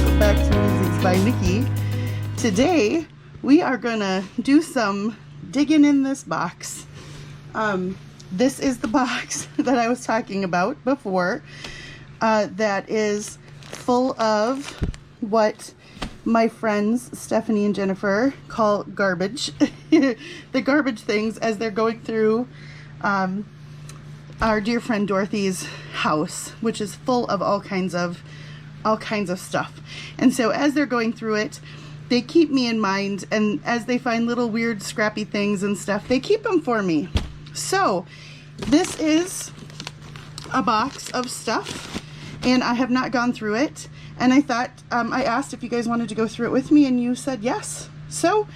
welcome back to Musings by Nikki. Today we are gonna do some digging in this box. This is the box that I was talking about before, that is full of what my friends Stephanie and Jennifer call garbage. The garbage things as they're going through our dear friend Dorothy's house, which is full of all kinds of stuff. And so as they're going through it, they keep me in mind, and as they find little weird scrappy things and stuff, they keep them for me. So this is a box of stuff, and I have not gone through it, and I thought, I asked if you guys wanted to go through it with me, and you said yes. So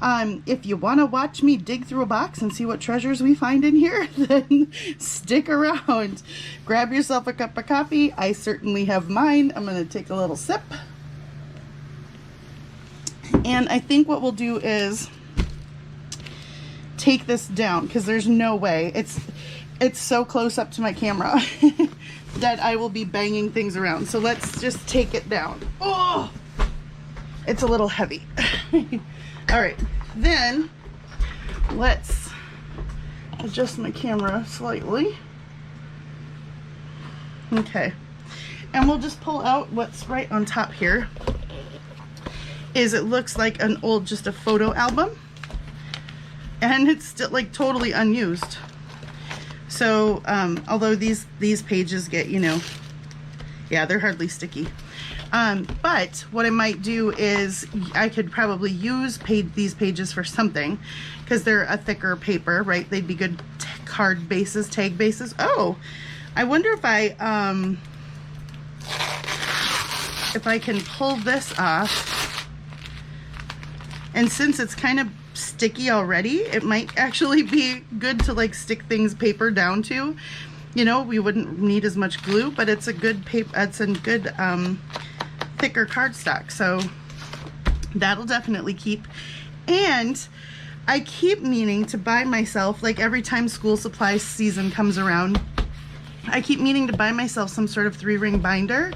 if you want to watch me dig through a box and see what treasures we find in here, then stick around. Grab yourself a cup of coffee. I certainly have mine. I'm going to take a little sip. And I think what we'll do is take this down, because there's no way. It's so close up to my camera that I will be banging things around. So let's just take it down. Oh, it's a little heavy. All right, then let's adjust my camera slightly. Okay, and we'll just pull out what's right on top here. It looks like an old, just a photo album, and it's still like totally unused. So although these pages get, you know, yeah, they're hardly sticky. But what I might do is I could probably use these pages for something, because they're a thicker paper, right? They'd be good card bases, tag bases. Oh, I wonder if I can pull this off. And since it's kind of sticky already, it might actually be good to like stick paper down to. You know, we wouldn't need as much glue, but it's a good paper. It's a good thicker cardstock, so that'll definitely keep. And I keep meaning to buy myself, like every time school supply season comes around, I keep meaning to buy myself some sort of 3-ring binder,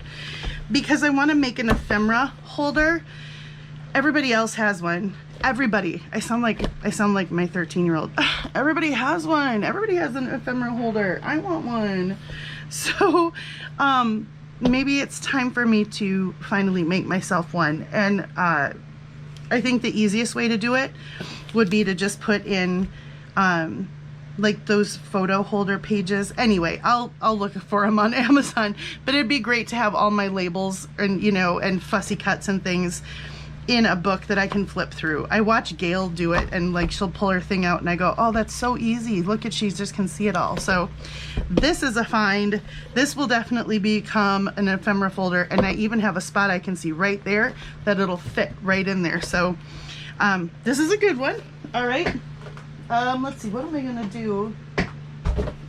because I want to make an ephemera holder. Everybody else has one. Everybody. I sound like my 13-year-old. Everybody has one. Everybody has an ephemera holder. I want one. So maybe it's time for me to finally make myself one. And I think the easiest way to do it would be to just put in like those photo holder pages. Anyway, I'll look for them on Amazon, but it'd be great to have all my labels and, you know, and fussy cuts and things in a book that I can flip through. I watch Gail do it, and like she'll pull her thing out and I go, oh, that's so easy. Look at, she just can see it all. So this is a find. This will definitely become an ephemera folder, and I even have a spot I can see right there that it'll fit right in there. So this is a good one. All right. Let's see, what am I gonna do?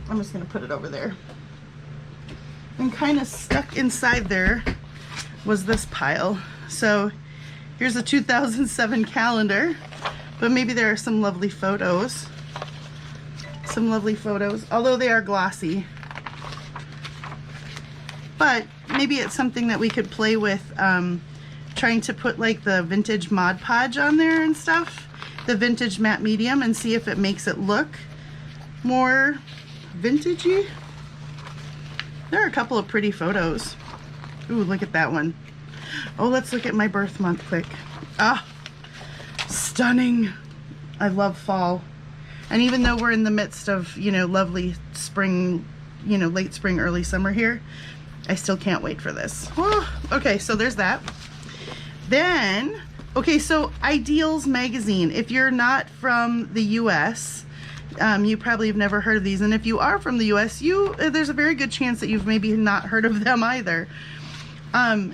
I'm just gonna put it over there. And kind of stuck inside there was this pile. So here's a 2007 calendar, but maybe there are some lovely photos. Some lovely photos, although they are glossy. But maybe it's something that we could play with, trying to put like the vintage Mod Podge on there and stuff, the vintage matte medium, and see if it makes it look more vintagey. There are a couple of pretty photos. Ooh, look at that one. Oh, let's look at my birth month quick. Ah, stunning. I love fall. And even though we're in the midst of, you know, lovely spring, you know, late spring, early summer here, I still can't wait for this. Oh, okay, so there's that. Then, okay, so Ideals magazine. If you're not from the US, you probably have never heard of these. And if you are from the US, there's a very good chance that you've maybe not heard of them either. I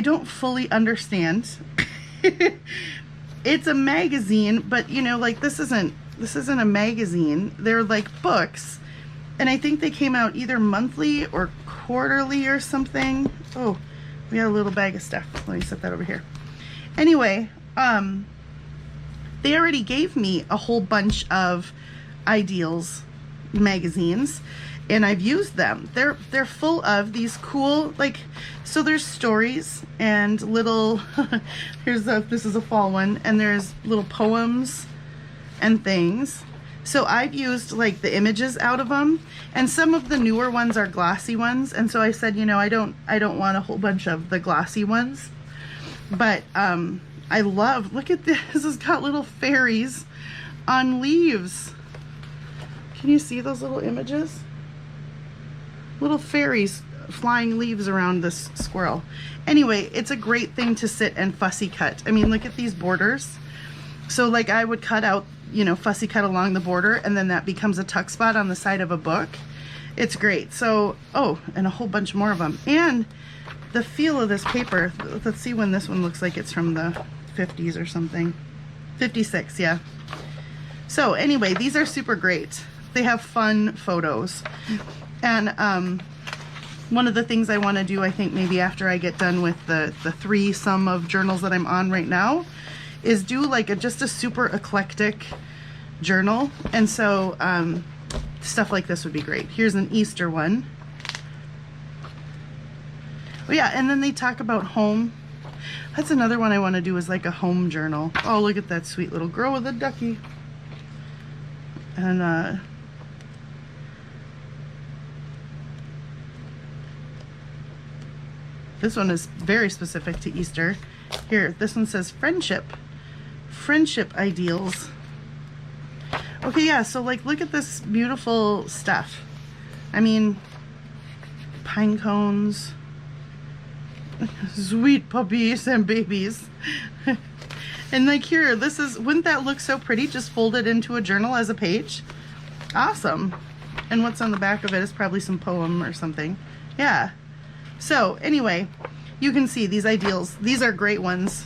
don't fully understand. It's a magazine, but you know, like this isn't a magazine. They're like books, and I think they came out either monthly or quarterly or something. Oh, we got a little bag of stuff. Let me set that over here. Anyway, they already gave me a whole bunch of Ideals magazines, and I've used them. They're full of these cool, like, so there's stories and little, this is a fall one, and there's little poems and things. So I've used like the images out of them, and some of the newer ones are glossy ones, and so I said, you know, I don't want a whole bunch of the glossy ones, but I love, look at this, it's got little fairies on leaves. Can you see those little images? Little fairies flying leaves around this squirrel. Anyway, it's a great thing to sit and fussy cut. I mean, look at these borders. So like I would cut out, you know, fussy cut along the border, and then that becomes a tuck spot on the side of a book. It's great. So, oh, and a whole bunch more of them. And the feel of this paper, let's see when this one looks like it's from the 50s or something. 56, yeah. So anyway, these are super great. They have fun photos. And one of the things I want to do, I think maybe after I get done with the some of journals that I'm on right now, is do like just a super eclectic journal. And so stuff like this would be great. Here's an Easter one. Oh yeah, and then they talk about home. That's another one I want to do, is like a home journal. Oh, look at that sweet little girl with a ducky. And this one is very specific to Easter. Here, this one says friendship. Friendship ideals. Okay, yeah, so like look at this beautiful stuff. I mean, pine cones, sweet puppies and babies. And like here, this is, wouldn't that look so pretty? Just fold it into a journal as a page. Awesome. And what's on the back of it is probably some poem or something. Yeah. So anyway, you can see these ideals. These are great ones.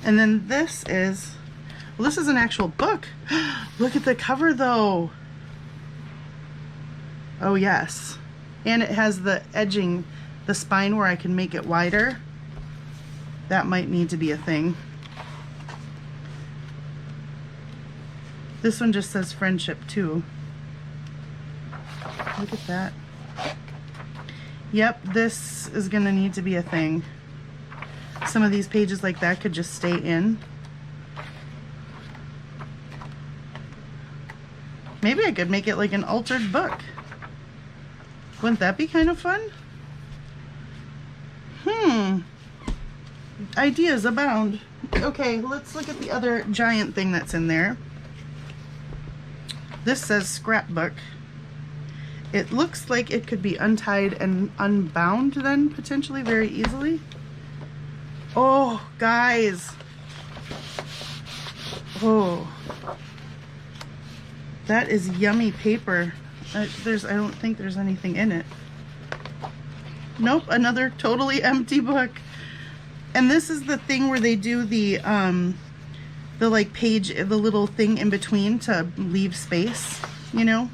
And then this is, well, this is an actual book. Look at the cover though. Oh yes. And it has the edging, the spine where I can make it wider. That might need to be a thing. This one just says friendship too. Look at that. Yep, this is gonna need to be a thing. Some of these pages like that could just stay in. Maybe I could make it like an altered book. Wouldn't that be kind of fun? Ideas abound. Okay, let's look at the other giant thing that's in there. This says scrapbook. It looks like it could be untied and unbound then, potentially, very easily. Oh, guys. Oh. That is yummy paper. I don't think there's anything in it. Nope, another totally empty book. And this is the thing where they do the like page, the little thing in between to leave space, you know,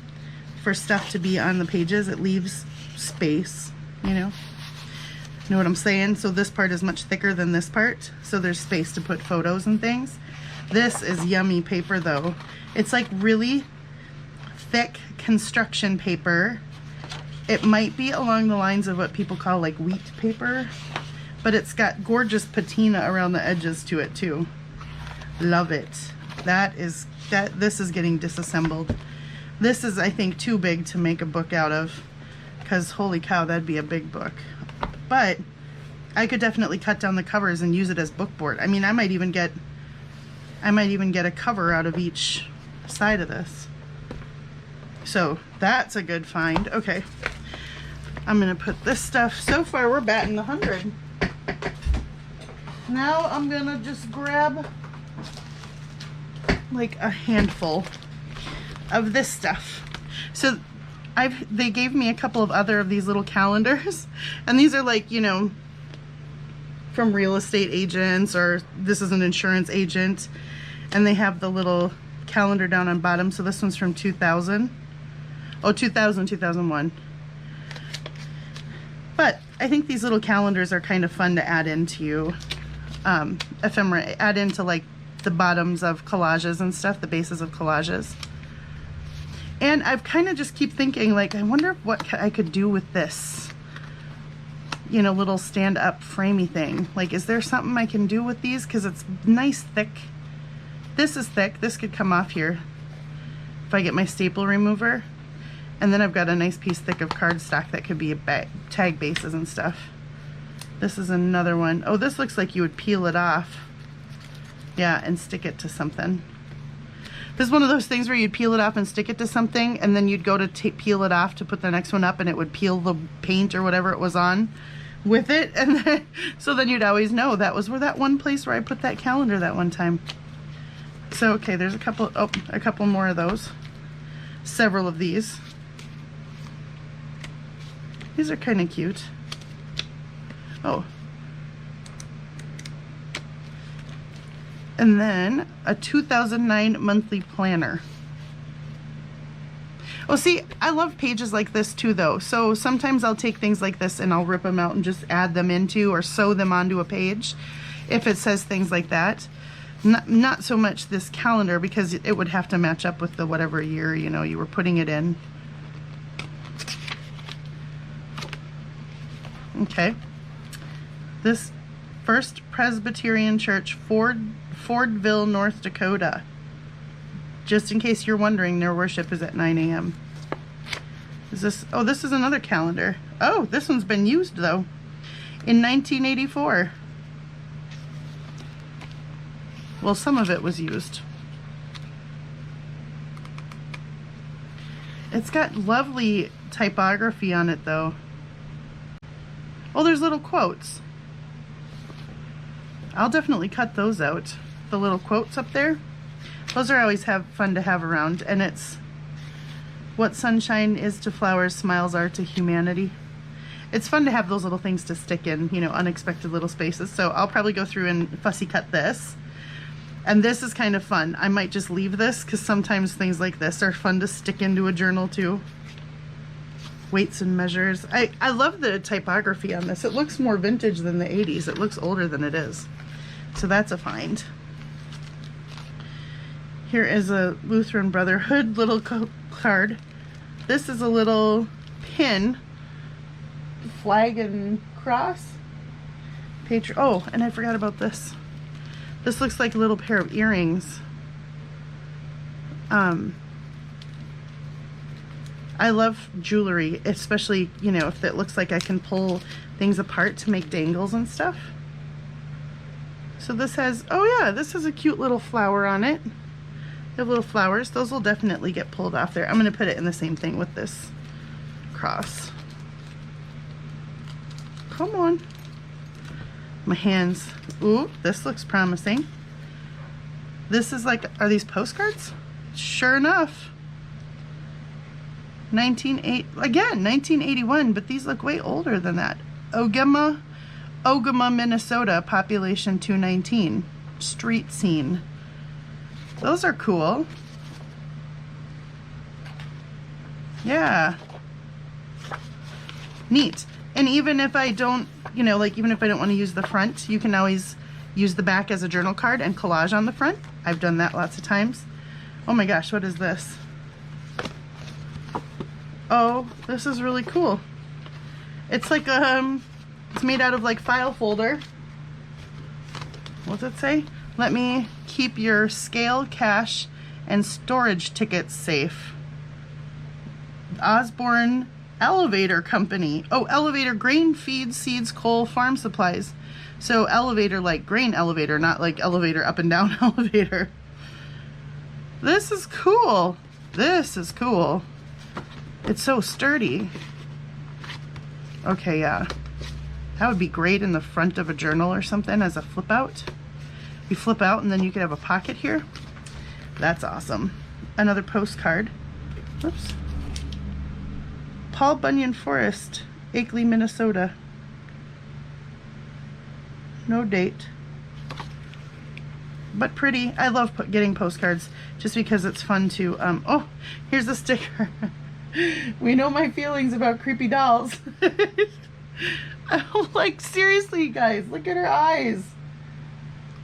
for stuff to be on the pages. It leaves space, you know what I'm saying? So this part is much thicker than this part, so there's space to put photos and things. This is yummy paper though. It's like really thick construction paper. It might be along the lines of what people call like wheat paper, but it's got gorgeous patina around the edges to it too. Love it. This is getting disassembled. This is, I think, too big to make a book out of, because holy cow, that'd be a big book. But I could definitely cut down the covers and use it as book board. I mean, I might even get a cover out of each side of this. So that's a good find. Okay, I'm gonna put this stuff. So far we're batting 100. Now I'm gonna just grab like a handful of this stuff. So they gave me a couple of other of these little calendars, and these are like, you know, from real estate agents, or this is an insurance agent, and they have the little calendar down on bottom. So this one's from 2000. Oh, 2001. But I think these little calendars are kind of fun to add into ephemera, add into like the bottoms of collages and stuff, the bases of collages. And I've kind of just keep thinking, like, I wonder what I could do with this, you know, little stand-up framey thing. Like, is there something I can do with these? Because it's nice thick. This is thick. This could come off here if I get my staple remover. And then I've got a nice piece thick of cardstock that could be a tag bases and stuff. This is another one. Oh, this looks like you would peel it off. Yeah, and stick it to something. This is one of those things where you'd peel it off and stick it to something, and then you'd go to peel it off to put the next one up, and it would peel the paint or whatever it was on with it. And then, so then you'd always know that was where that one place where I put that calendar that one time. So, okay, there's a couple more of those. Several of these. These are kind of cute. Oh. And then a 2009 monthly planner. Oh, see, I love pages like this too, though. So sometimes I'll take things like this and I'll rip them out and just add them into or sew them onto a page if it says things like that. Not so much this calendar, because it would have to match up with the whatever year, you know, you were putting it in. Okay. This First Presbyterian Church, Fordville, North Dakota. Just in case you're wondering, their worship is at 9 a.m. Is this, oh, this is another calendar. Oh, this one's been used though. In 1984. Well, some of it was used. It's got lovely typography on it though. Oh, there's little quotes. I'll definitely cut those out. The little quotes up there. Those are always fun to have around. And it's, what sunshine is to flowers, smiles are to humanity. It's fun to have those little things to stick in, you know, unexpected little spaces. So I'll probably go through and fussy cut this. And this is kind of fun. I might just leave this because sometimes things like this are fun to stick into a journal too. Weights and measures. I love the typography on this. It looks more vintage than the 80s. It looks older than it is. So that's a find. Here is a Lutheran Brotherhood little card. This is a little pin. Flag and cross. Oh, and I forgot about this. This looks like a little pair of earrings. I love jewelry, especially, you know, if it looks like I can pull things apart to make dangles and stuff. So this has, oh yeah, this has a cute little flower on it. They have little flowers. Those will definitely get pulled off there. I'm going to put it in the same thing with this cross. Come on. My hands. Ooh, this looks promising. This is like, are these postcards? Sure enough. 1981, but these look way older than that. Ogama, Minnesota, population 219. Street scene. Those are cool. Yeah. Neat. And even if I don't, you know, like even if I don't want to use the front, you can always use the back as a journal card and collage on the front. I've done that lots of times. Oh my gosh, what is this? Oh, this is really cool. It's like it's made out of like file folder. What's it say? Let me keep your scale, cash, and storage tickets safe. Osborne Elevator Company. Oh, elevator, grain, feed, seeds, coal, farm supplies. So elevator like grain elevator, not like elevator up and down elevator. This is cool. This is cool. It's so sturdy. Okay, yeah. That would be great in the front of a journal or something as a flip out. You flip out and then you could have a pocket here. That's awesome. Another postcard. Oops. Paul Bunyan Forest, Akeley, Minnesota. No date. But pretty. I love getting postcards just because it's fun to, oh, here's a sticker. We know my feelings about creepy dolls. Like, seriously, guys, look at her eyes.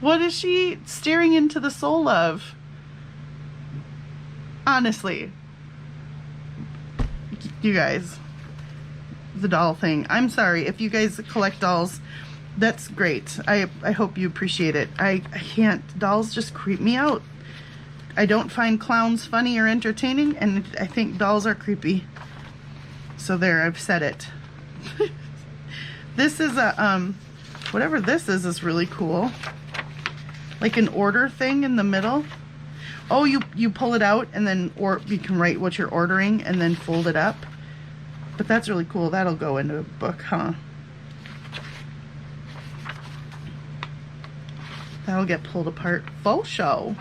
What is she staring into the soul of? Honestly. You guys, the doll thing. I'm sorry if you guys collect dolls. That's great. I hope you appreciate it. I can't. Dolls just creep me out. I don't find clowns funny or entertaining, and I think dolls are creepy. So there, I've said it. This is a, whatever this is really cool. Like an order thing in the middle. Oh, you pull it out and then, or you can write what you're ordering and then fold it up. But that's really cool. That'll go into a book, huh? That'll get pulled apart. Faux show.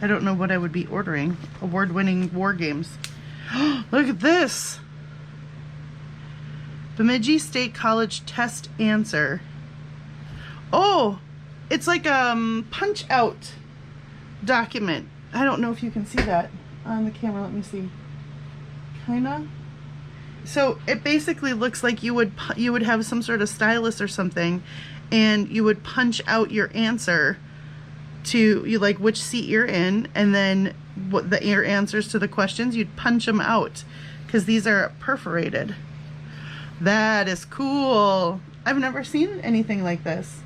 I don't know what I would be ordering. Award-winning war games. Look at this. Bemidji State College test answer. Oh, it's like a punch out document. I don't know if you can see that on the camera. Let me see. Kinda. So it basically looks like you would have some sort of stylus or something, and you would punch out your answer to like which seat you're in, and then what your answers to the questions, you'd punch them out because these are perforated. That is cool. I've never seen anything like this.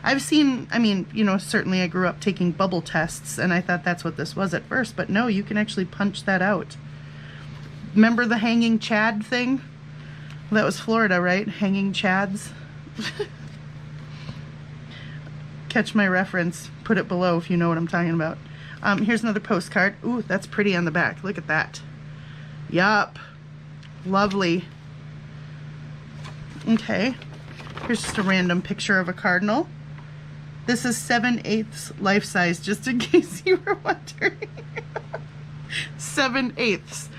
I've seen, I mean, you know, certainly I grew up taking bubble tests and I thought that's what this was at first, but no, you can actually punch that out. Remember the hanging Chad thing? That was Florida, right? Hanging Chads. Catch my reference. Put it below if you know what I'm talking about. Here's another postcard. Ooh, that's pretty on the back. Look at that. Yup. Lovely. Okay. Here's just a random picture of a cardinal. This is 7/8 life size, just in case you were wondering. 7/8.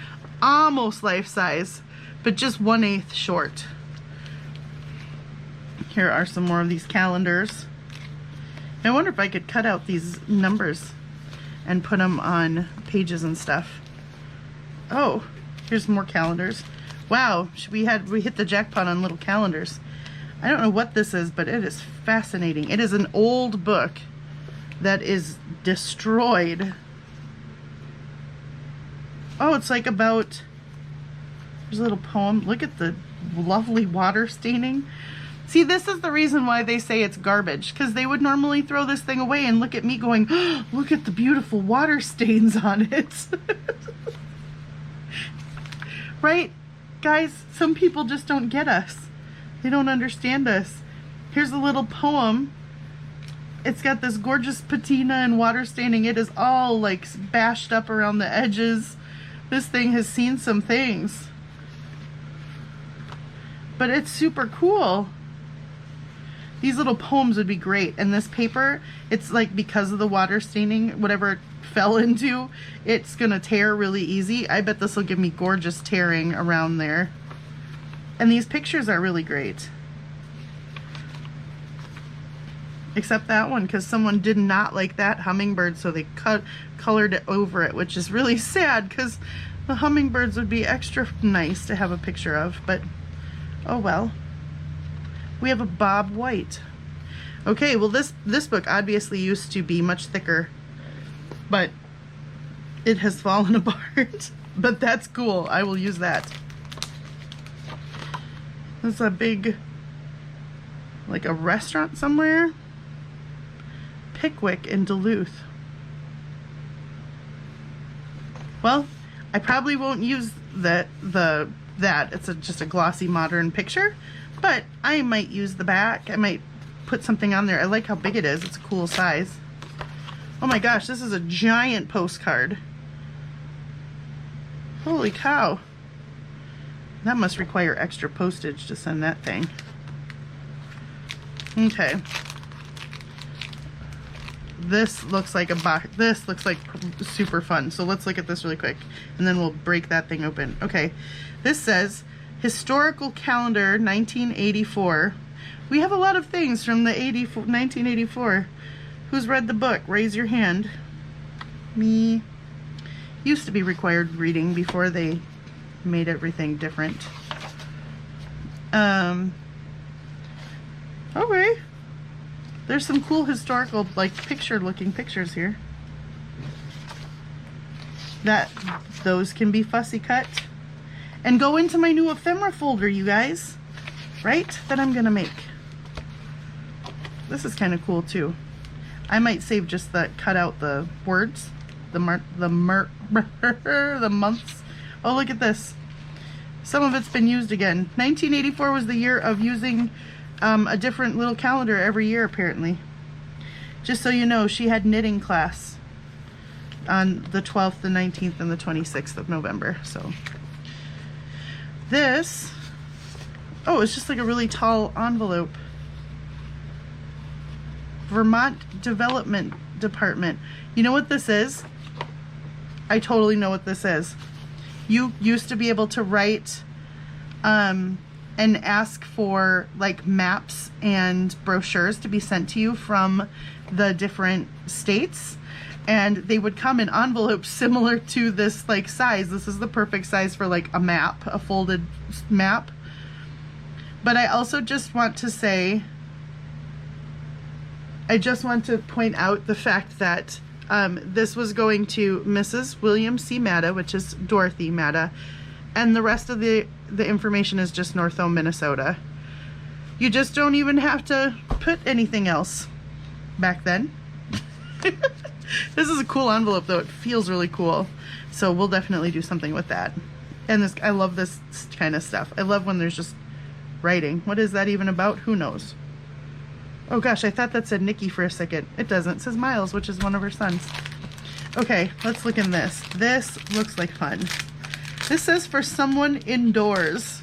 Almost life size, but just 1/8 short. Here are some more of these calendars. I wonder if I could cut out these numbers and put them on pages and stuff. Oh, here's more calendars. Wow, we hit the jackpot on little calendars. I don't know what this is, but it is fascinating. It is an old book that is destroyed. Oh, it's like about, there's a little poem. Look at the lovely water staining. See, this is the reason why they say it's garbage, because they would normally throw this thing away and look at me going, oh, look at the beautiful water stains on it. Right? Guys, some people just don't get us. They don't understand us. Here's a little poem. It's got this gorgeous patina and water staining. It is all like bashed up around the edges. This thing has seen some things. But it's super cool. These little poems would be great. And this paper, it's like because of the water staining, whatever it fell into, it's gonna tear really easy. I bet this will give me gorgeous tearing around there. And these pictures are really great. Except that one, because someone did not like that hummingbird, so they colored it over it, which is really sad because the hummingbirds would be extra nice to have a picture of, but oh well. We have a Bob White. Okay, well this book obviously used to be much thicker, but it has fallen apart. But that's cool. I will use that. This is a big, like a restaurant somewhere. Pickwick in Duluth. Well, I probably won't use that. It's just a glossy modern picture, but I might use the back. I might put something on there. I like how big it is. It's a cool size. Oh my gosh, this is a giant postcard. Holy cow. That must require extra postage to send that thing. Okay. This looks like a box. This looks like super fun. So let's look at this really quick and then we'll break that thing open. Okay. This says Historical Calendar 1984. We have a lot of things from the 1984. Who's read the book? Raise your hand. Me. Used to be required reading before they made everything different. Okay. There's some cool historical, like, picture-looking pictures here. those can be fussy cut and go into my new ephemera folder, you guys, right? That I'm gonna make. This is kind of cool too. I might save just the, cut out the words, the months. Oh, look at this. Some of it's been used again. 1984 was the year of using a different little calendar every year, apparently. Just so you know, she had knitting class on the 12th, the 19th, and the 26th of November. So this, oh, it's just like a really tall envelope. Vermont Development Department. You know what this is? I totally know what this is. You used to be able to write and ask for like maps and brochures to be sent to you from the different states, and they would come in envelopes similar to this like size. This is the perfect size for like a map, a folded map. But I also just want to say, I just want to point out the fact that this was going to Mrs. William C. Matta, which is Dorothy Matta, and the rest of the information is just North-O, Minnesota. You just don't even have to put anything else back then. This is a cool envelope though. It feels really cool. So we'll definitely do something with that. And this, I love this kind of stuff. I love when there's just writing. What is that even about? Who knows? Oh gosh, I thought that said Nikki for a second. It doesn't. It says Miles, which is one of her sons. Okay, let's look in this. This looks like fun. This says for someone indoors.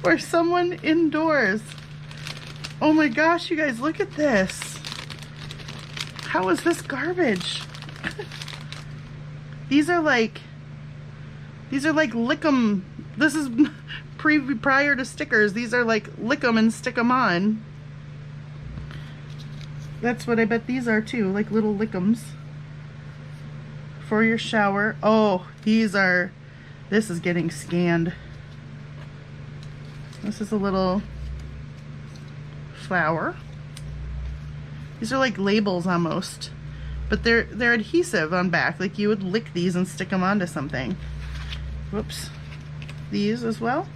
For someone indoors. Oh my gosh, you guys, look at this. How is this garbage? These are like lick 'em. This is prior to stickers. These are like lick 'em and stick 'em on. That's what I bet these are too, like little lick'ems for your shower. Oh, these are, this is getting scanned. This is a little flower. These are like labels almost, but they're adhesive on back. Like you would lick these and stick them onto something. Whoops. These as well.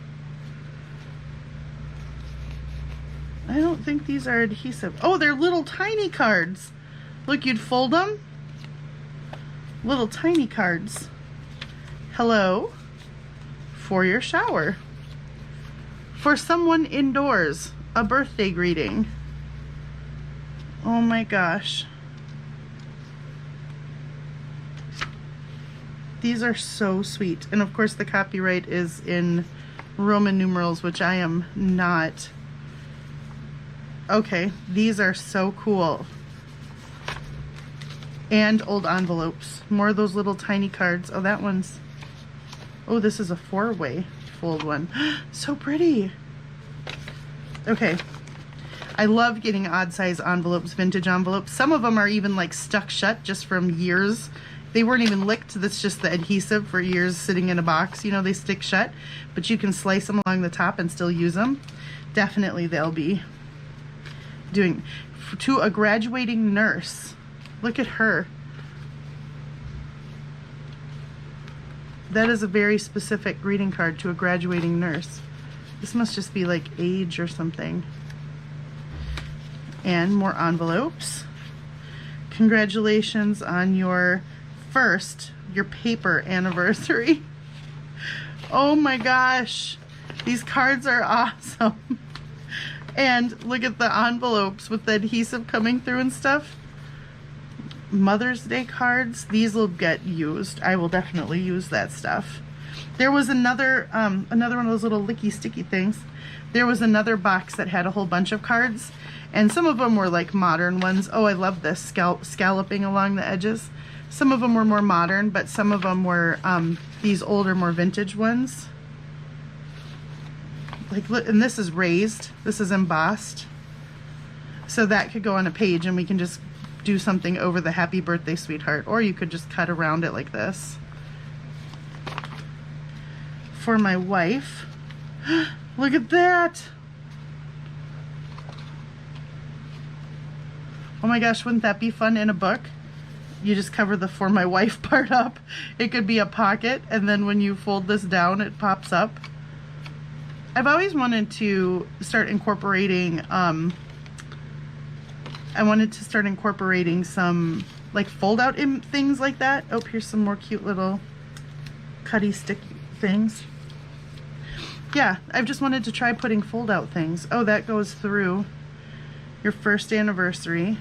I don't think these are adhesive. Oh, they're little tiny cards. Look, you'd fold them. Little tiny cards. Hello. For your shower. For someone indoors. A birthday greeting. Oh my gosh. These are so sweet. And of course the copyright is in Roman numerals, which I am not. Okay, these are so cool. And old envelopes. More of those little tiny cards. Oh, that one's, oh, this is a 4-way fold one. So pretty. Okay. I love getting odd size envelopes, vintage envelopes. Some of them are even like stuck shut just from years. They weren't even licked. That's just the adhesive for years sitting in a box. You know, they stick shut, but you can slice them along the top and still use them. Definitely they'll be doing. To a graduating nurse. Look at her. That is a very specific greeting card to a graduating nurse. This must just be like age or something. And more envelopes. Congratulations on your paper anniversary. Oh my gosh. These cards are awesome. And look at the envelopes with the adhesive coming through and stuff. Mother's Day cards. These will get used. I will definitely use that stuff. There was another one of those little licky sticky things. There was another box that had a whole bunch of cards, and some of them were like modern ones. Oh, I love this scalloping along the edges. Some of them were more modern, but some of them were these older, more vintage ones. Like, and this is raised. This is embossed. So that could go on a page, and we can just do something over the happy birthday, sweetheart. Or you could just cut around it like this. For my wife. Look at that. Oh my gosh, wouldn't that be fun in a book? you just cover the "for my wife" part up. It could be a pocket, and then when you fold this down, it pops up. I've always wanted to start incorporating, I wanted to start incorporating some like fold out things like that. Oh, here's some more cute little cutty sticky things. Yeah, I've just wanted to try putting fold out things. Oh, that goes through your first anniversary.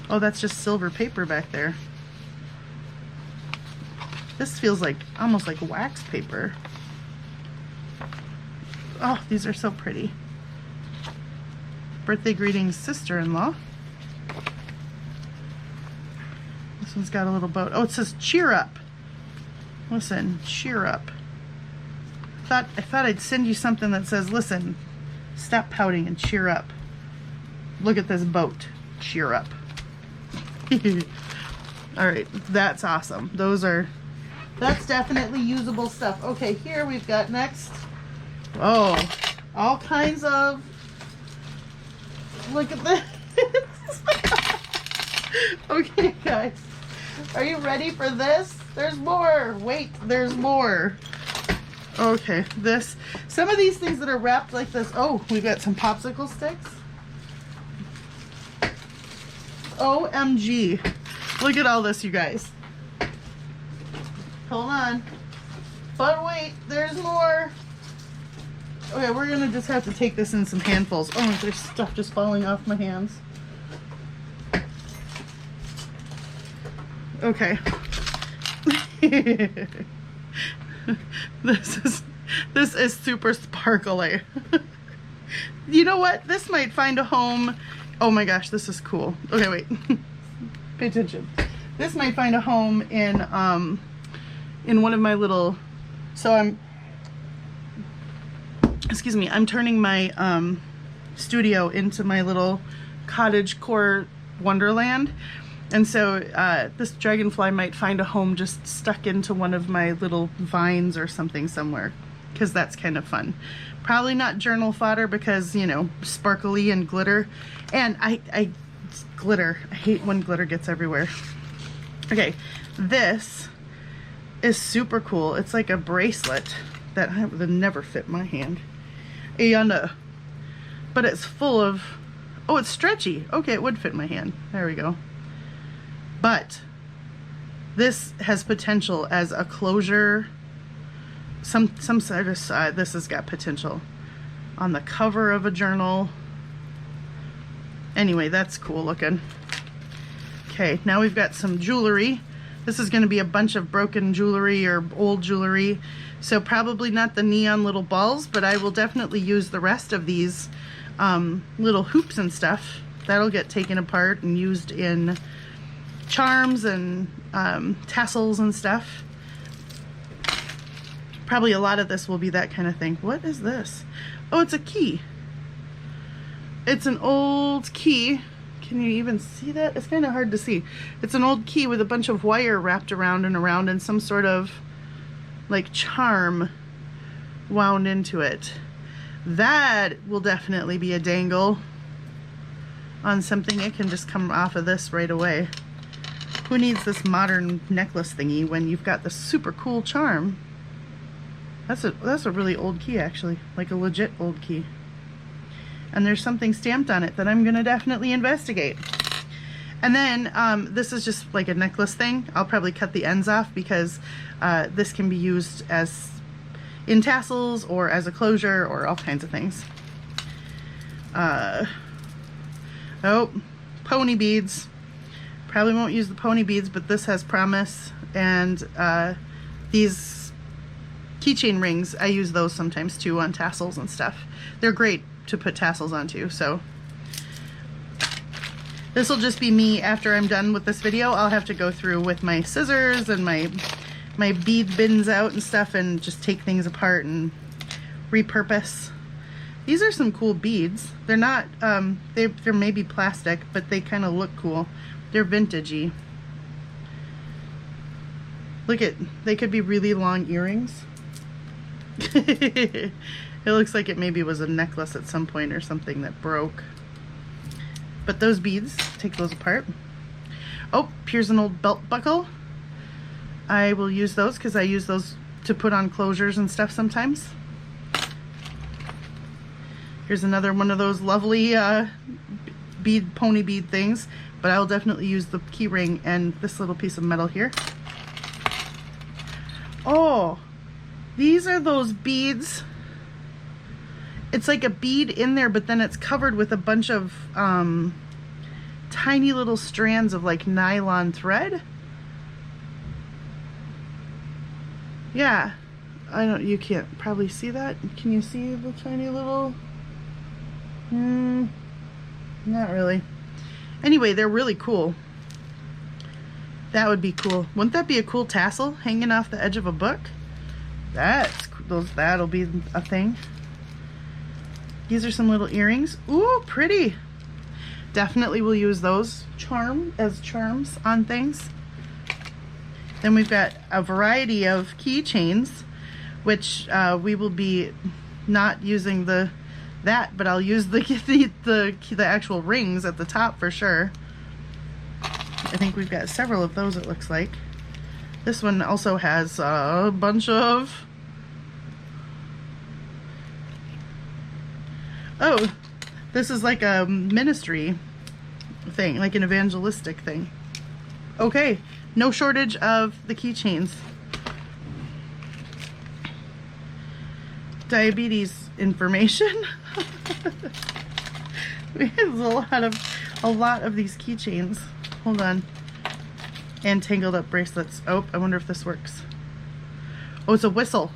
Oh, that's just silver paper back there. This feels like almost like wax paper. Oh, these are so pretty. Birthday greetings, sister-in-law. This one's got a little boat. Oh, it says cheer up. Listen, cheer up. I thought I'd send you something that says, listen, stop pouting and cheer up. Look at this boat. Cheer up. All right, that's awesome. That's definitely usable stuff. Okay, here we've got next. Oh, all kinds of, look at this. Okay, guys, are you ready for this? There's more. Wait, there's more. Okay, some of these things that are wrapped like this. Oh, we've got some popsicle sticks. OMG. Look at all this, you guys. Hold on. But wait, there's more. Okay, we're gonna just have to take this in some handfuls. Oh, there's stuff just falling off my hands. Okay. This is super sparkly. You know what? This might find a home. Oh my gosh, this is cool. Okay, wait. Pay attention. This might find a home in one of my little. So I'm turning my studio into my little cottagecore wonderland. And so this dragonfly might find a home just stuck into one of my little vines or something somewhere, because that's kind of fun. Probably not journal fodder because, you know, sparkly and glitter. And glitter. I hate when glitter gets everywhere. Okay, this is super cool. It's like a bracelet that would never fit my hand. But it's full of, oh, it's stretchy. Okay, it would fit my hand. There we go. But this has potential as a closure. Some sort of side. This has got potential on the cover of a journal. Anyway, that's cool looking. Okay, now we've got some jewelry. This is going to be a bunch of broken jewelry or old jewelry. So probably not the neon little balls, but I will definitely use the rest of these little hoops and stuff. That'll get taken apart and used in charms and tassels and stuff. Probably a lot of this will be that kind of thing. What is this? Oh, it's a key. It's an old key. Can you even see that? It's kind of hard to see. It's an old key with a bunch of wire wrapped around and some sort of like charm wound into it. That will definitely be a dangle on something. It can just come off of this right away. Who needs this modern necklace thingy when you've got the super cool charm? That's a really old key, actually, like a legit old key. And there's something stamped on it that I'm gonna definitely investigate. And then this is just like a necklace thing. I'll probably cut the ends off because this can be used as in tassels or as a closure or all kinds of things. Oh, pony beads. Probably won't use the pony beads, but this has promise. And these keychain rings, I use those sometimes too on tassels and stuff. They're great to put tassels onto. So this will just be me after I'm done with this video. I'll have to go through with my scissors and my bead bins out and stuff and just take things apart and repurpose. These are some cool beads. They're not, they're maybe plastic, but they kind of look cool. They're vintagey. Look at, they could be really long earrings. It looks like it maybe was a necklace at some point or something that broke. But those beads, take those apart. Oh, here's an old belt buckle. I will use those because I use those to put on closures and stuff sometimes. Here's another one of those lovely pony bead things, but I'll definitely use the key ring and this little piece of metal here. Oh, these are those beads. It's like a bead in there, but then it's covered with a bunch of tiny little strands of like nylon thread. Yeah, you can't probably see that. Can you see the tiny little? Not really. Anyway, they're really cool. That would be cool. Wouldn't that be a cool tassel hanging off the edge of a book? That'll be a thing. These are some little earrings. Ooh, pretty. Definitely will use those as charms on things. Then we've got a variety of keychains, which we will be not using that, but I'll use the actual rings at the top for sure. I think we've got several of those, it looks like. This one also has a bunch of... Oh, this is like a ministry thing, like an evangelistic thing. Okay, no shortage of the keychains. Diabetes information. There's a lot of these keychains. Hold on. And tangled up bracelets. Oh, I wonder if this works. Oh, it's a whistle.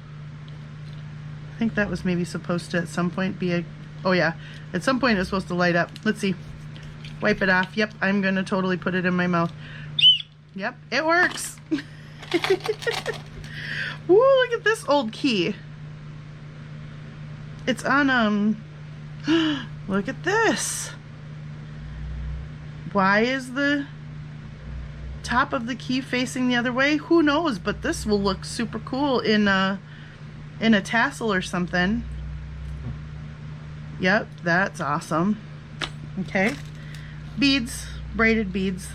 I think that was maybe supposed to at some point be a... Oh yeah, at some point it's supposed to light up. Let's see. Wipe it off. Yep, I'm gonna totally put it in my mouth. Yep, it works. Woo, look at this old key. It's on, look at this. Why is the top of the key facing the other way? Who knows, but this will look super cool in a tassel or something. Yep, that's awesome. Okay. Beads, braided beads,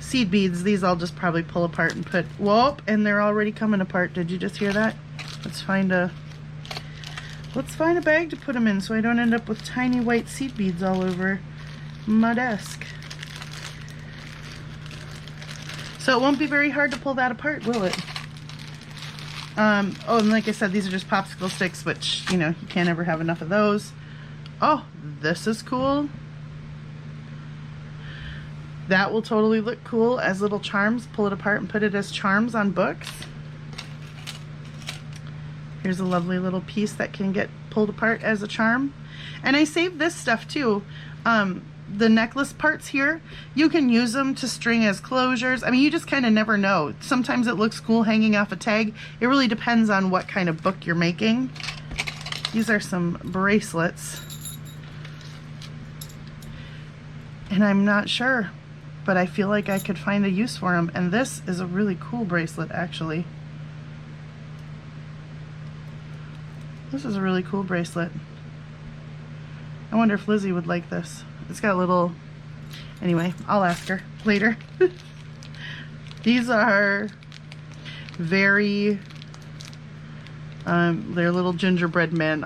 seed beads. These I'll just probably pull apart and put, whoop, and they're already coming apart. Did you just hear that? Let's find a bag to put them in so I don't end up with tiny white seed beads all over my desk. So it won't be very hard to pull that apart, will it? Oh, and like I said, these are just popsicle sticks, which, you know, you can't ever have enough of those. Oh, this is cool. That will totally look cool as little charms. Pull it apart and put it as charms on books. Here's a lovely little piece that can get pulled apart as a charm. And I saved this stuff too. The necklace parts here, you can use them to string as closures. I mean, you just kind of never know. Sometimes it looks cool hanging off a tag. It really depends on what kind of book you're making. These are some bracelets. And I'm not sure, but I feel like I could find a use for them. And this is a really cool bracelet, actually. This is a really cool bracelet. I wonder if Lizzie would like this. It's got a little... Anyway, I'll ask her later. These are very... they're little gingerbread men.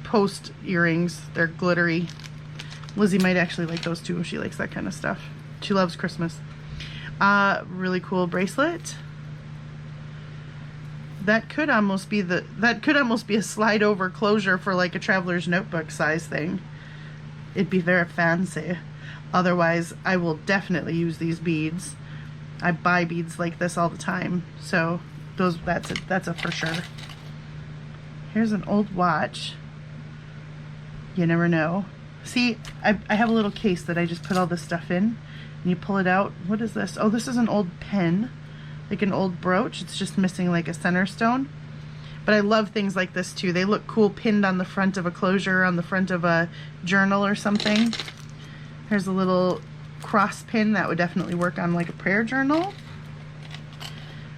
Post earrings. They're glittery. Lizzie might actually like those too if she likes that kind of stuff. She loves Christmas. Really cool bracelet. That could almost be a slide over closure for like a traveler's notebook size thing. It'd be very fancy. Otherwise, I will definitely use these beads. I buy beads like this all the time, so that's a for sure. Here's an old watch. You never know. See, I have a little case that I just put all this stuff in, and you pull it out. What is this? Oh, this is an old pen, like an old brooch. It's just missing like a center stone. But I love things like this too. They look cool pinned on the front of a closure, on the front of a journal or something. Here's a little cross pin that would definitely work on like a prayer journal.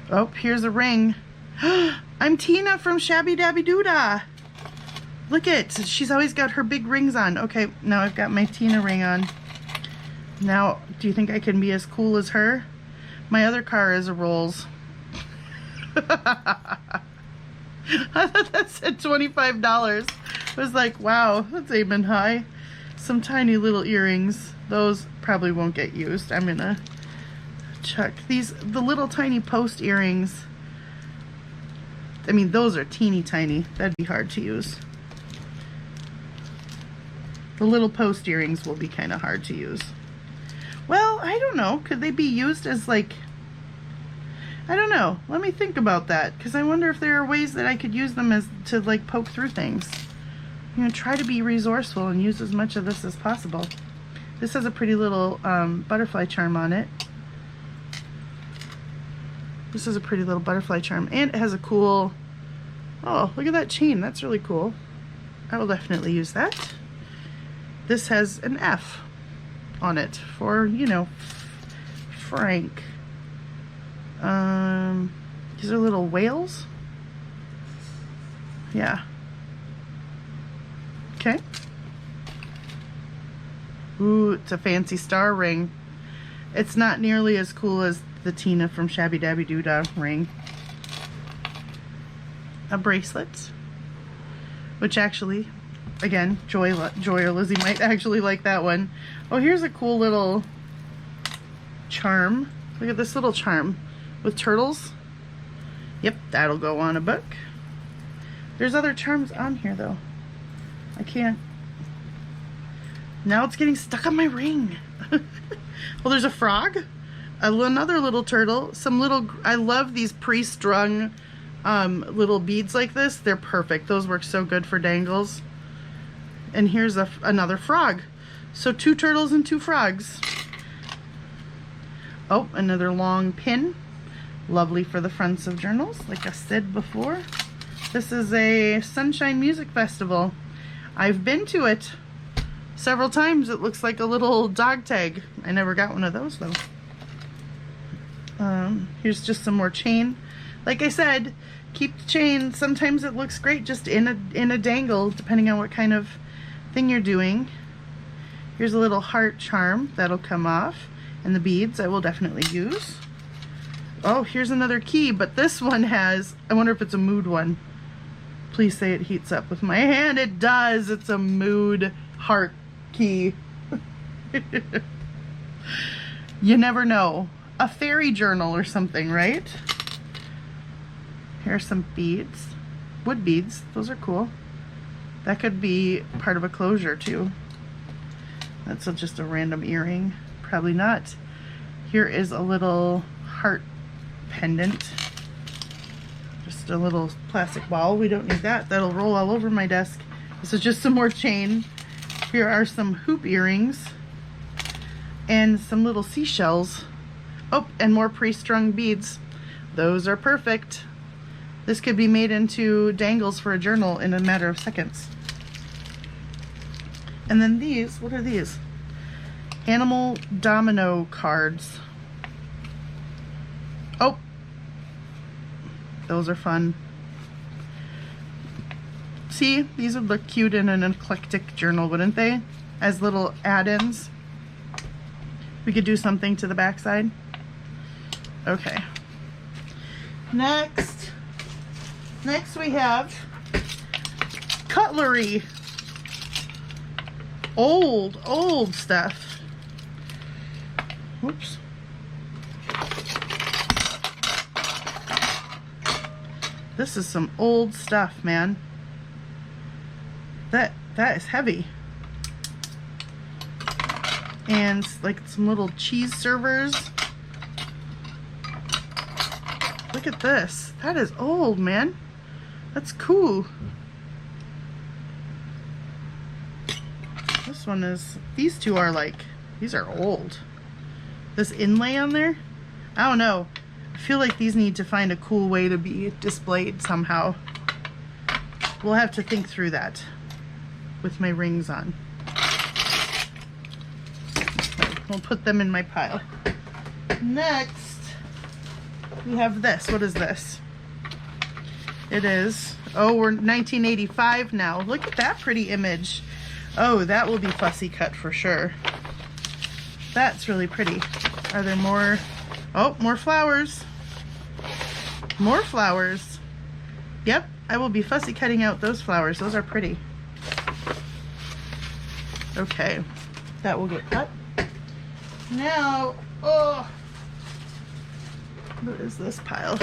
Oh, here's a ring. I'm Tina from Shabby Dabby Doodah. Look it, she's always got her big rings on. Okay, now I've got my Tina ring on. Now, do you think I can be as cool as her? My other car is a Rolls. I thought that said $25. I was like, wow, that's even high. Some tiny little earrings. Those probably won't get used. I'm gonna check these, the little tiny post earrings. I mean, those are teeny tiny. That'd be hard to use. The little post earrings will be kind of hard to use. Well, I don't know. Could they be used as like, I don't know. Let me think about that, because I wonder if there are ways that I could use them as to like poke through things. You know, try to be resourceful and use as much of this as possible. This has a pretty little butterfly charm on it. This is a pretty little butterfly charm, and it has a cool, oh, look at that chain. That's really cool. I will definitely use that. This has an F on it for, you know, Frank. These are little whales. Yeah. Okay. Ooh, it's a fancy star ring. It's not nearly as cool as the Tina from Shabby Dabby Doodah ring. A bracelet, which actually, again, Joy or Lizzie might actually like that one. Oh, here's a cool little charm. Look at this little charm with turtles. Yep, that'll go on a book. There's other charms on here though. I can't. Now it's getting stuck on my ring. Well, there's a frog, another little turtle, some little, I love these pre-strung little beads like this. They're perfect. Those work so good for dangles. And here's another frog. So 2 turtles and 2 frogs. Oh, another long pin. Lovely for the fronts of journals, like I said before. This is a Sunshine Music Festival. I've been to it several times. It looks like a little dog tag. I never got one of those though. Here's just some more chain. Like I said, keep the chain. Sometimes it looks great just in a dangle, depending on what kind of thing you're doing. Here's a little heart charm that'll come off, and the beads I will definitely use. Oh, here's another key, but this one has, I wonder if it's a mood one. Please say it heats up with my hand. It does. It's a mood heart key. You never know. A fairy journal or something, right? Here are some beads. Wood beads. Those are cool. That could be part of a closure too. That's just a random earring. Probably not. Here is a little heart pendant. Just a little plastic ball. We don't need that. That'll roll all over my desk. This is just some more chain. Here are some hoop earrings and some little seashells. Oh, and more pre-strung beads. Those are perfect. This could be made into dangles for a journal in a matter of seconds. And then these, what are these? Animal domino cards. Oh, those are fun. See, these would look cute in an eclectic journal, wouldn't they? As little add-ins. We could do something to the backside. Okay. Next we have Cutlery. Old stuff. Whoops. This is some old stuff, man. That is heavy. And like some little cheese servers. Look at this. That is old, man. That's cool. This one is, these two are like, these are old. This inlay on there, I don't know. I feel like these need to find a cool way to be displayed somehow. We'll have to think through that with my rings on. We'll put them in my pile. Next, we have this. What is this? It is, oh, we're 1985 now. Look at that pretty image. Oh, that will be fussy cut for sure. That's really pretty. Are there more? Oh, more flowers. More flowers. Yep, I will be fussy cutting out those flowers. Those are pretty. Okay, that will get cut. Now, oh, what is this pile?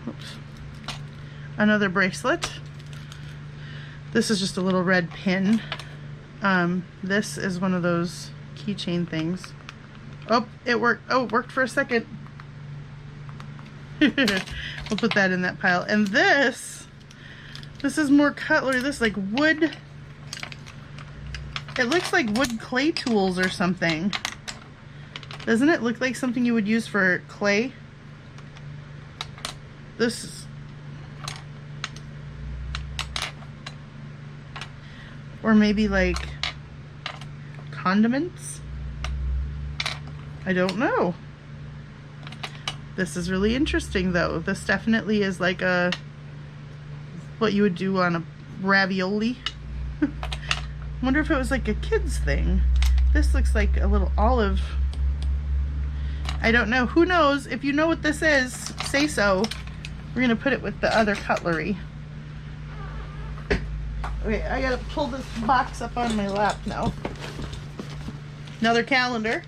Oops. Another bracelet. This is just a little red pin. This is one of those keychain things. Oh, it worked. Oh, it worked for a second. We'll put that in that pile. And this is more cutlery. This is like wood. It looks like wood clay tools or something. Doesn't it look like something you would use for clay? This is... Or maybe like condiments? I don't know. This is really interesting though. This definitely is like a, what you would do on a ravioli. Wonder if it was like a kid's thing. This looks like a little olive. I don't know. Who knows? If you know what this is, say so. We're gonna put it with the other cutlery. Okay, I gotta pull this box up on my lap now. Another calendar.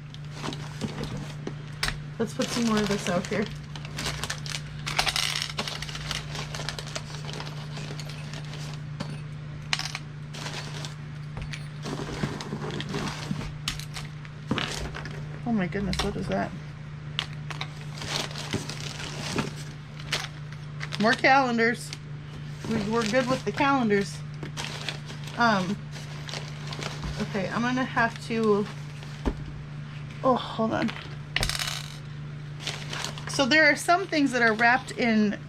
Let's put some more of this out here. Oh my goodness, what is that? More calendars. We're good with the calendars. Okay, I'm gonna have to, oh, hold on. So there are some things that are wrapped in,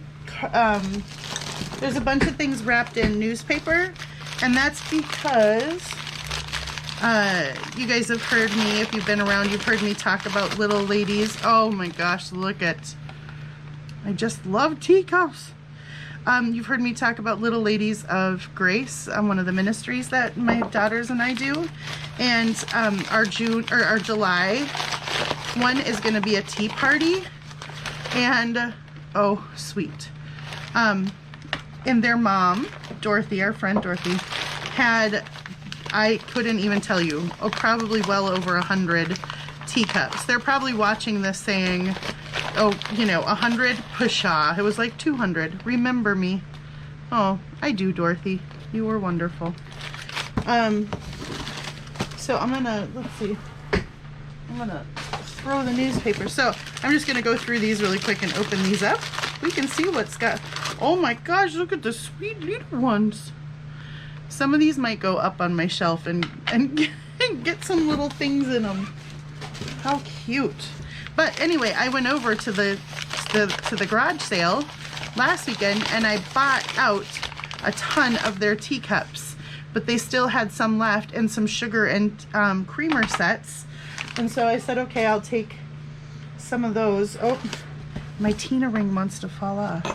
there's a bunch of things wrapped in newspaper, and that's because you guys have heard me, if you've been around, you've heard me talk about little ladies. Oh my gosh, look at, I just love teacups. You've heard me talk about Little Ladies of Grace, one of the ministries that my daughters and I do. And our July one is going to be a tea party. And, oh, sweet. And their mom, Dorothy, our friend Dorothy, had, I couldn't even tell you, oh, probably well over 100 teacups. They're probably watching this saying, oh, you know, 100, pshaw. It was like 200. Remember me. Oh, I do, Dorothy. You were wonderful. So I'm gonna, let's see. I'm gonna throw the newspaper. So I'm just gonna go through these really quick and open these up. We can see what's got, oh my gosh, look at the sweet little ones. Some of these might go up on my shelf and get some little things in them. How cute. But anyway, I went over to the garage sale last weekend and I bought out a ton of their teacups, but they still had some left and some sugar and creamer sets. And so I said, okay, I'll take some of those. Oh, my Tina ring wants to fall off.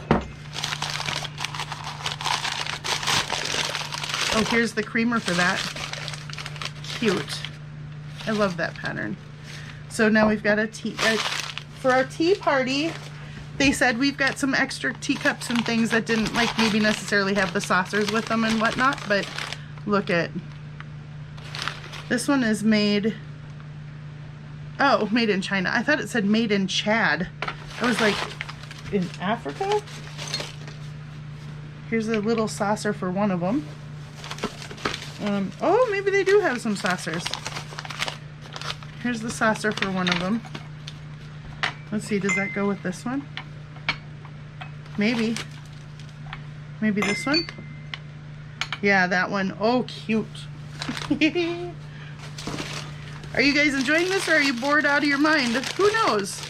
Oh, here's the creamer for that. Cute. I love that pattern. So now we've got a tea, for our tea party, they said we've got some extra teacups and things that didn't like maybe necessarily have the saucers with them and whatnot, but look at, this one is made, oh, made in China. I thought it said made in Chad. I was like, in Africa? Here's a little saucer for one of them. Oh, maybe they do have some saucers. Here's the saucer for one of them. Let's see, does that go with this one? Maybe. Maybe this one? Yeah, that one. Oh, cute. Are you guys enjoying this or are you bored out of your mind? Who knows?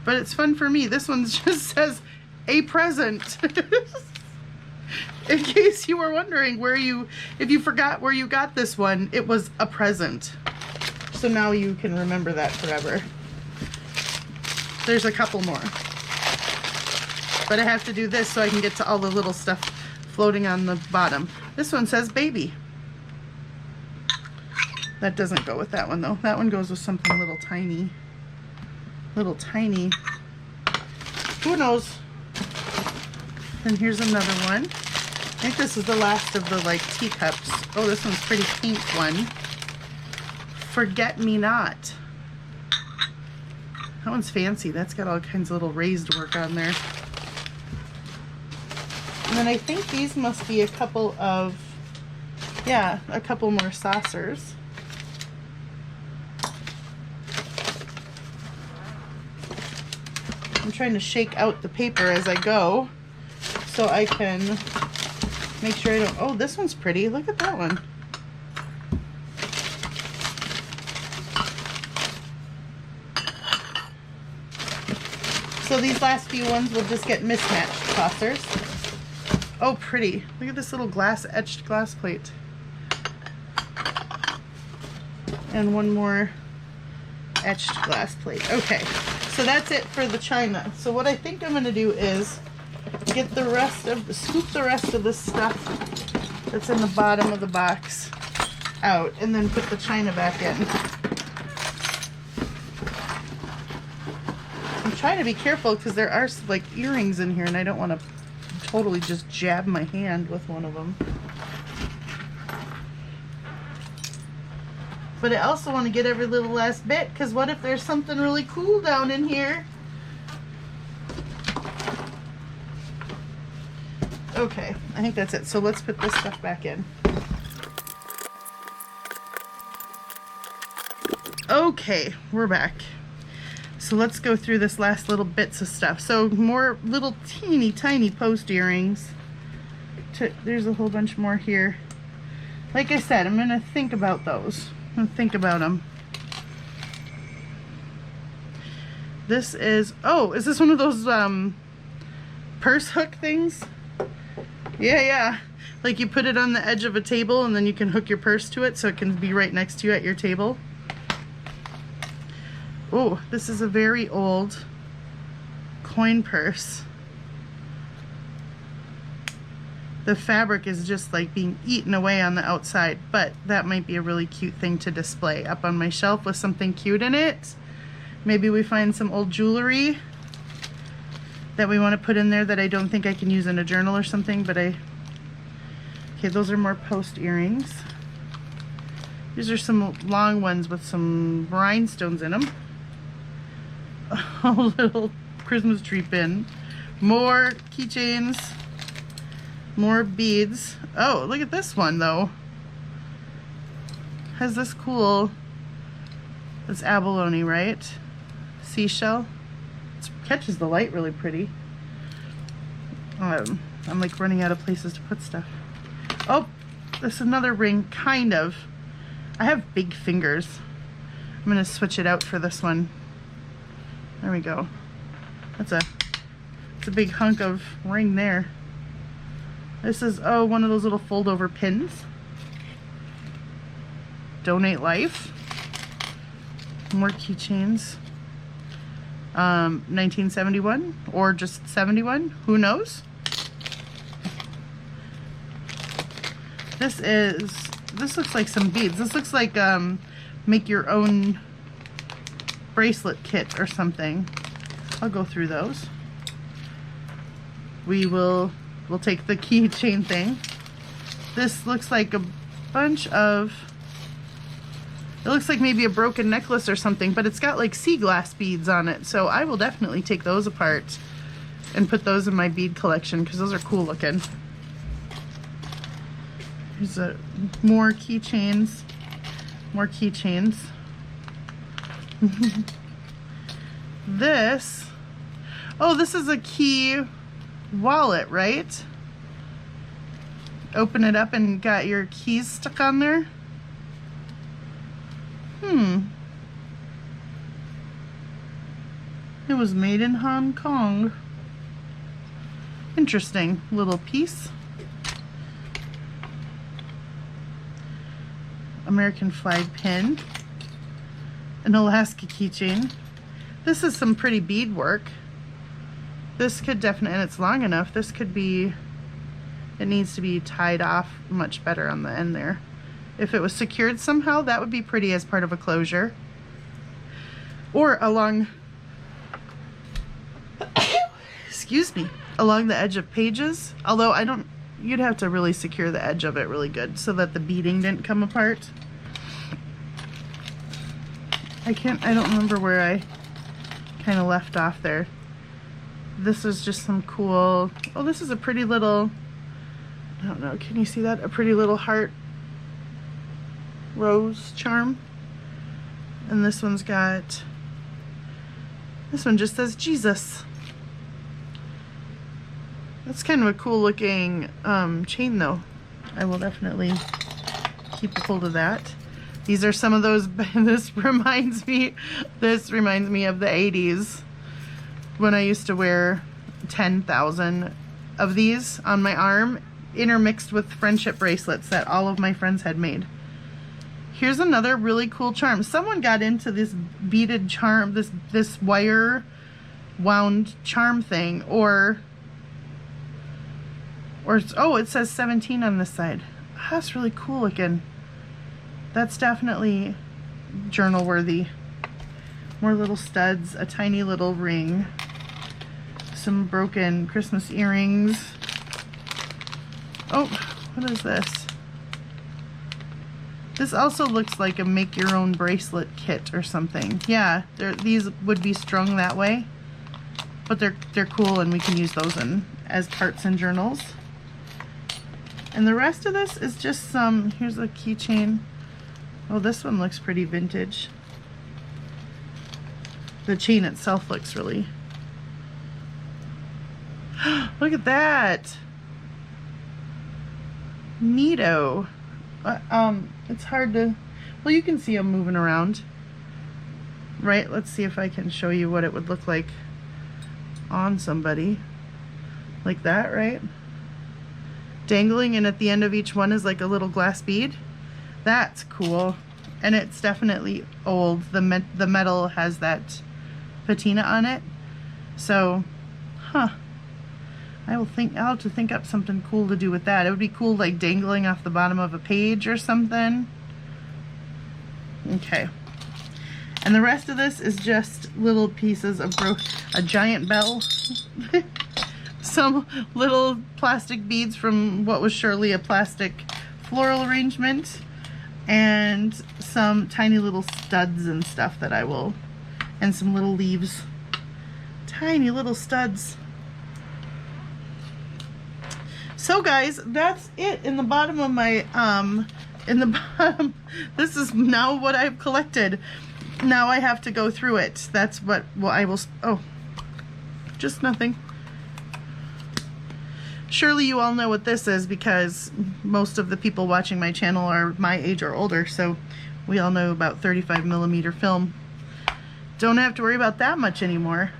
But it's fun for me. This one just says, a present. In case you were wondering if you forgot where you got this one, it was a present. So now you can remember that forever. There's a couple more. But I have to do this so I can get to all the little stuff floating on the bottom. This one says baby. That doesn't go with that one though. That one goes with something little tiny. Little tiny. Who knows? And here's another one. I think this is the last of the like teacups. Oh, this one's pretty pink one. Forget Me Not. That one's fancy. That's got all kinds of little raised work on there. And then I think these must be a couple of, yeah, a couple more saucers. I'm trying to shake out the paper as I go so I can make sure I don't, oh, this one's pretty. Look at that one. So these last few ones will just get mismatched saucers. Oh, pretty. Look at this little etched glass plate. And one more etched glass plate. Okay, so that's it for the china. So what I think I'm going to do is get the rest of, scoop the rest of this stuff that's in the bottom of the box out and then put the china back in. I'm trying to be careful because there are like earrings in here and I don't want to totally just jab my hand with one of them. But I also want to get every little last bit because what if there's something really cool down in here? Okay, I think that's it. So let's put this stuff back in. Okay, we're back. So let's go through this last little bits of stuff. So more little teeny tiny post earrings. There's a whole bunch more here. Like I said, I'm gonna think about those. I'm gonna think about them. This is, oh, is this one of those purse hook things? Yeah. Like you put it on the edge of a table and then you can hook your purse to it so it can be right next to you at your table. Oh, this is a very old coin purse. The fabric is just like being eaten away on the outside, but that might be a really cute thing to display up on my shelf with something cute in it. Maybe we find some old jewelry that we want to put in there that I don't think I can use in a journal or something, but okay, those are more post earrings. These are some long ones with some rhinestones in them. A little Christmas tree pin. More keychains. More beads. Oh, look at this one though. Has this cool, it's abalone, right? Seashell. It catches the light really pretty. I'm like running out of places to put stuff. Oh, this is another ring, kind of. I have big fingers. I'm gonna switch it out for this one. There we go. That's a big hunk of ring there. This is, oh, one of those little fold over pins. Donate Life. More keychains. 1971 or just 71, who knows? This looks like some beads. This looks like make your own bracelet kit or something. I'll go through those. We'll take the keychain thing. This looks like a bunch of, it looks like maybe a broken necklace or something, but it's got like sea glass beads on it. So I will definitely take those apart and put those in my bead collection because those are cool looking. Here's more keychains. More keychains. This, oh, this is a key wallet, right? Open it up and got your keys stuck on there. It was made in Hong Kong. Interesting little piece. American flag pin. An Alaska keychain. This is some pretty bead work. This could definitely, and it's long enough, this could be, it needs to be tied off much better on the end there. If it was secured somehow, that would be pretty as part of a closure. Or along, excuse me, along the edge of pages. Although I don't, you'd have to really secure the edge of it really good so that the beading didn't come apart. I don't remember where I kind of left off there. This is just some cool, oh, this is a pretty little, I don't know, can you see that? A pretty little heart rose charm. And this one's got, this one just says Jesus. That's kind of a cool looking chain though. I will definitely keep a hold of that. These are some of those, this reminds me of the 80s when I used to wear 10,000 of these on my arm, intermixed with friendship bracelets that all of my friends had made. Here's another really cool charm. Someone got into this beaded charm, this wire wound charm thing, or oh, it says 17 on this side. That's really cool looking. That's definitely journal worthy. More little studs, a tiny little ring, some broken Christmas earrings. Oh, what is this? This also looks like a make your own bracelet kit or something. Yeah, these would be strung that way, but they're cool and we can use those as parts in journals. And the rest of this is just some, here's a keychain. Oh, this one looks pretty vintage. The chain itself looks really... Look at that! Neato. It's hard to... Well, you can see them moving around. Right? Let's see if I can show you what it would look like on somebody. Like that, right? Dangling, and at the end of each one is like a little glass bead. That's cool. And it's definitely old. The metal has that patina on it. So, I'll have to think up something cool to do with that. It would be cool like dangling off the bottom of a page or something. Okay. And the rest of this is just little pieces of a giant bell. Some little plastic beads from what was surely a plastic floral arrangement. And some tiny little studs and stuff that I will, and some little leaves. Tiny little studs. So guys, that's it in the bottom of my, this is now what I've collected. Now I have to go through it. That's what, well, I will, oh, just nothing. Surely you all know what this is because most of the people watching my channel are my age or older, so we all know about 35mm film. Don't have to worry about that much anymore.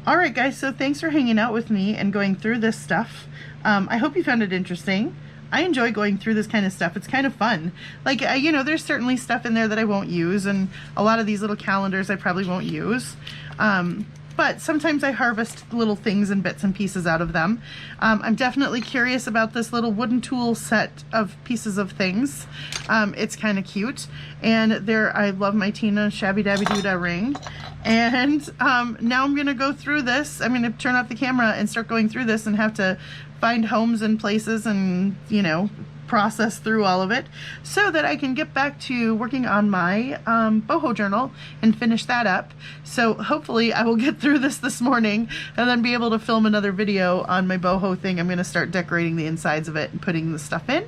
Alright guys, so thanks for hanging out with me and going through this stuff. I hope you found it interesting. I enjoy going through this kind of stuff. It's kind of fun. Like, you know, there's certainly stuff in there that I won't use, and a lot of these little calendars I probably won't use. But sometimes I harvest little things and bits and pieces out of them. I'm definitely curious about this little wooden tool set of pieces of things. It's kind of cute. And there, I love my Tina Shabby Dabby Doodah ring. And now I'm going to go through this. I'm going to turn off the camera and start going through this and have to find homes and places and, you know, process through all of it so that I can get back to working on my boho journal and finish that up. So hopefully I will get through this morning and then be able to film another video on my boho thing. I'm going to start decorating the insides of it and putting the stuff in.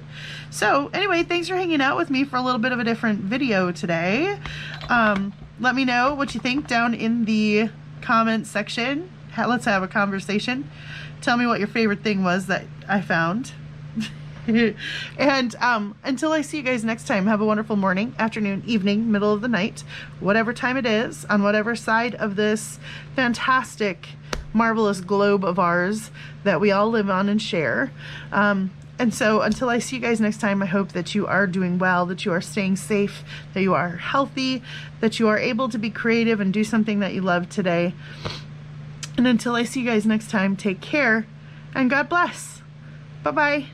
So anyway, thanks for hanging out with me for a little bit of a different video today. Let me know what you think down in the comment section. Let's have a conversation. Tell me what your favorite thing was that I found. And until I see you guys next time, have a wonderful morning, afternoon, evening, middle of the night, whatever time it is, on whatever side of this fantastic, marvelous globe of ours that we all live on and share. And so until I see you guys next time, I hope that you are doing well, that you are staying safe, that you are healthy, that you are able to be creative and do something that you love today. And until I see you guys next time, take care and God bless. Bye-bye.